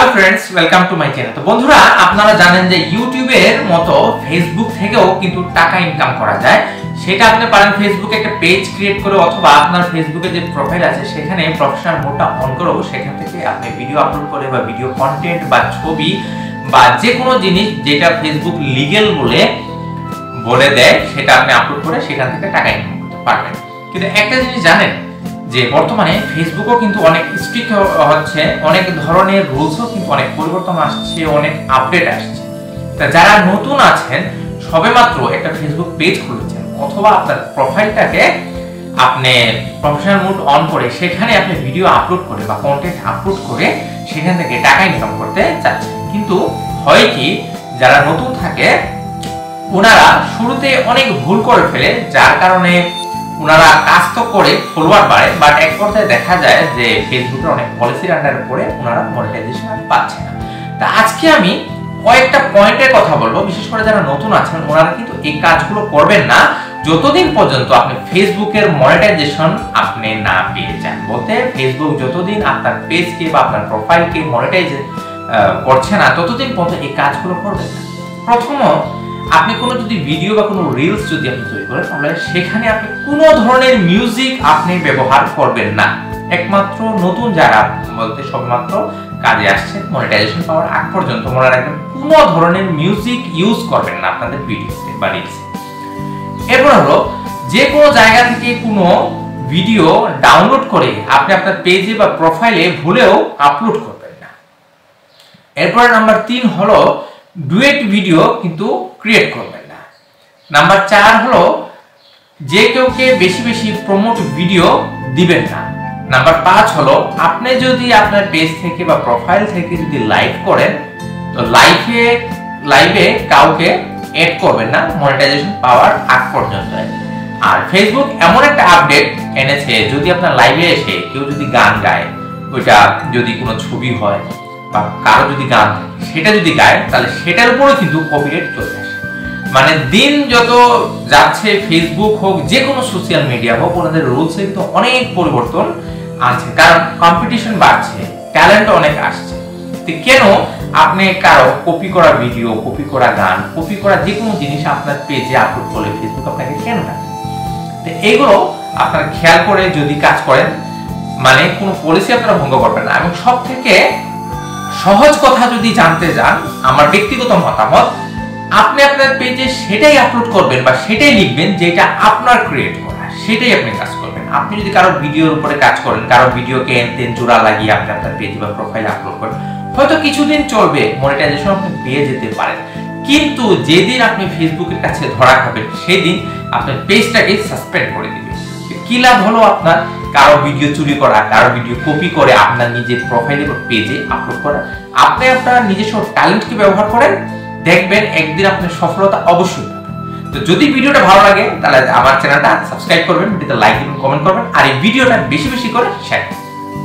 Hello friends, welcome to my channel. তো বন্ধুরা, আপনারা জানেন যে ইউটিউবের মতো ফেসবুক থেকেও কিন্তু টাকা ইনকাম করা যায়। সেটা আপনি পারেন ফেসবুকে একটা পেজ ক্রিয়েট করে, অথবা আপনার ফেসবুকে যে প্রোফাইল আছে সেখানে প্রফেশনাল মোডটা অন করেও সেখান থেকে আপনি ভিডিও আপলোড করে বা ভিডিও কন্টেন্ট বা ছবি বা যে কোনো জিনিস যেটা ফেসবুক লিগ্যাল বলে দেয় সেটা আপনি আপলোড করে সেখান থেকে টাকা ইনকাম করতে পারবেন। কিন্তু একটা জিনিস জানেন যে বর্তমানে ফেসবুকও কিন্তু অনেক স্ট্রিক্ট হচ্ছে, অনেক ধরনের রুলসও কিন্তু অনেক পরিবর্তন আসছে, অনেক আপডেট আসছে। তা যারা নতুন আছেন, সবেমাত্র একটা ফেসবুক পেজ খুলেছেন অথবা আপনার প্রোফাইলটাকে আপনি প্রফেশনাল মোড অন করে সেখানে আপনি ভিডিও আপলোড করে বা কন্টেন্ট আপলোড করে সেখান থেকে টাকা ইনকাম করতে চাচ্ছেন, কিন্তু হয় কি, যারা নতুন থাকে ওনারা শুরুতে অনেক ভুল করে ফেলে, যার কারণে ওনারা কাজ তো করে ফলোয়ার বাড়ে, বাট এক পর্যায়ে দেখা যায় যে ফেসবুকের অনেক পলিসির আন্ডারে পড়ে ওনারা মনিটাইজেশন পাচ্ছে না। তা আজকে আমি কয়েকটা পয়েন্টের কথা বলবো, বিশেষ করে যারা নতুন আছেন ওনারা কিন্তু এই কাজগুলো করবেন না যতদিন পর্যন্ত আপনি ফেসবুকের মনিটাইজেশন আপনি না পেয়ে যান। বলতে ফেসবুক যতদিন আপনার পেজকে বা আপনার প্রোফাইলকে মনিটাইজ করছে না ততদিন পর্যন্ত এই কাজগুলো করবেন না। প্রথম, আপনি কোনো যদি ভিডিও বা কোনো রিলস যদি আপনি তৈরি করেন তাহলে সেখানে আপনি কোনো ধরনের মিউজিক আপনি ব্যবহার করবেন না। একমাত্র নতুন যারা বলতে সবেমাত্র কাজে আসছে মনিটাইজেশন পাওয়ার আগ পর্যন্ত মনে রাখবেন কোনো ধরনের মিউজিক ইউজ করবেন না আপনাদের ভিডিওতে বা রিলসে। এরপর হলো, যে কোনো জায়গা থেকে কোনো ভিডিও ডাউনলোড করে আপনি আপনার পেজে বা প্রোফাইলে ভুলেও আপলোড করবেন না। এরপর নাম্বার 3 হলো, ডুয়েট ভিডিও কিন্তু ক্রিয়েট করবেন না। নাম্বার 4 হলো, যে কেউকে বেশি বেশি প্রমোট ভিডিও দিবেন না। নাম্বার 5 হলো, আপনি যদি আপনার পেজ থেকে বা প্রোফাইল থেকে যদি লাইভ করেন তো লাইভে কাউকে এড করবেন না মনিটাইজেশন পাওয়ার আগ পর্যন্ত। আর ফেসবুক এমন একটা আপডেট এনেছে, যদি আপনার লাইভে এসে কেউ যদি গান গায়, ওইটা যদি কোনো ছবি হয় বা কারো যদি গান থাকে সেটা যদি গায় তাহলে সেটার উপরেও কিন্তু কপিরাইট চলে আসে। মানে দিন যত যাচ্ছে ফেসবুক হোক যে কোনো সোশ্যাল মিডিয়া হোক, ওনাদের রুলসে কিন্তু অনেক পরিবর্তন আছে, কারণ কম্পিটিশন বাড়ছে, ট্যালেন্ট অনেক আসছে। তো কেন আপনি কারো কপি করা ভিডিও, কপি করা গান, কপি করা যে কোনো জিনিস আপনার পেজে আপলোড করলে ফেসবুক আপনাকে কেন ডাকে? তো এগুলো আপনারা খেয়াল করে যদি কাজ করেন, মানে কোনো পলিসি আপনারা ভঙ্গ করবেন না। এবং সব থেকে সহজ কথা যদি জানতে চান, আমার ব্যক্তিগত মতামত, আপনি আপনার পেজে সেটাই আপলোড করবেন বা সেটাই লিখবেন যেটা আপনার ক্রিয়েট করা, সেটাই আপনি কাজ করবেন। আপনি যদি কারো ভিডিওর উপরে কাজ করেন, কারো ভিডিওকে এনতেন জোড়া লাগিয়ে আপনি আপনার পেজে বা প্রোফাইলে আপলোড করেন, হয়তো কিছুদিন চলবে, মনিটাইজেশন আপনি পেয়ে যেতে পারেন, কিন্তু যেদিন আপনি ফেসবুকের কাছে ধরা খাবেন সেদিন আপনার পেজটাকে সাসপেন্ড করে দিবে। কি লাভ হলো আপনার কারো ভিডিও চুরি করা, কারো ভিডিও কপি করে আপনার নিজের প্রোফাইলে বা পেজে আপলোড করা? আপনি আপনার নিজস্ব ট্যালেন্টকে ব্যবহার করেন, দেখবেন একদিন আপনি সফলতা অবশ্যই পাবেন। তো যদি ভিডিওটা ভালো লাগে তাহলে আমার চ্যানেলটা সাবস্ক্রাইব করবেন, ভিডিওতে লাইক এবং কমেন্ট করবেন, আর এই ভিডিওটা বেশি বেশি করে শেয়ার করবেন।